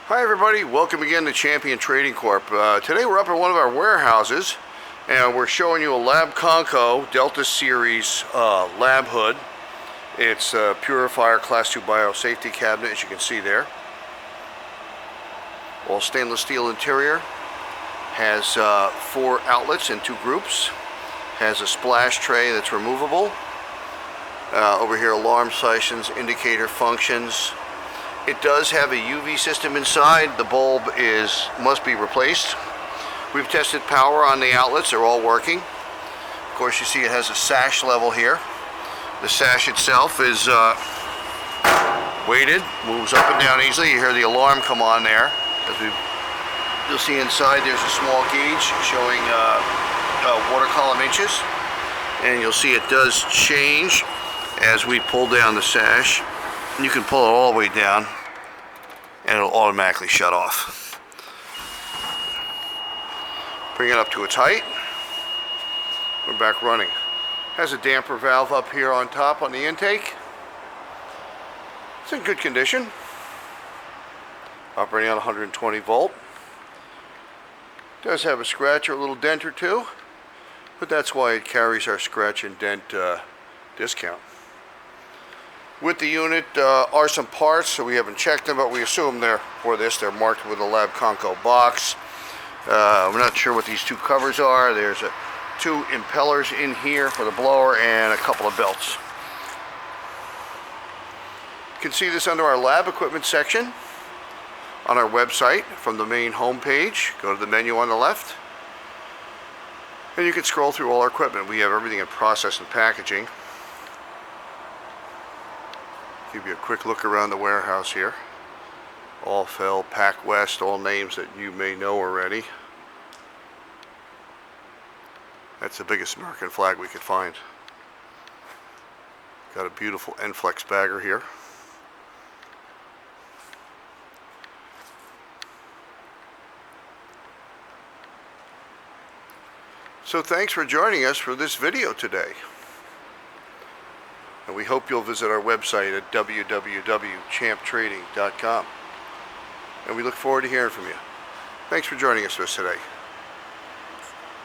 Hi everybody, welcome again to Champion Trading Corp. Today we're up in one of our warehouses and we're showing you a Labconco Delta Series lab hood. It's a purifier class 2 biosafety cabinet, as you can see there. All stainless steel interior. Has 4 outlets in 2 groups. Has a splash tray that's removable. Over here, alarm stations, indicator functions. It does have a UV system inside. The bulb must be replaced. We've tested power on the outlets. They're all working. Of course, you see it has a sash level here. The sash itself is weighted, moves up and down easily. You hear the alarm come on there. You'll see inside there's a small gauge showing water column inches. And you'll see it does change as we pull down the sash. You can pull it all the way down and it'll automatically shut off. Bring it up to its height. We're back running. Has a damper valve up here on top on the intake. It's in good condition. Operating on 120 volt. Does have a scratch or a little dent or two, but that's why it carries our scratch and dent discount. With the unit are some parts, so we haven't checked them, but we assume they're for this. They're marked with a Labconco box. We're not sure what these 2 covers are. There's 2 impellers in here for the blower and a couple of belts. You can see this under our lab equipment section on our website from the main home page. Go to the menu on the left, and you can scroll through all our equipment. We have everything in process and packaging. Give you a quick look around the warehouse here. Allfell, Pac West, all names that you may know already. That's the biggest American flag we could find. Got a beautiful Enflex bagger here. So thanks for joining us for this video today. And we hope you'll visit our website at www.champtrading.com. And we look forward to hearing from you. Thanks for joining us today.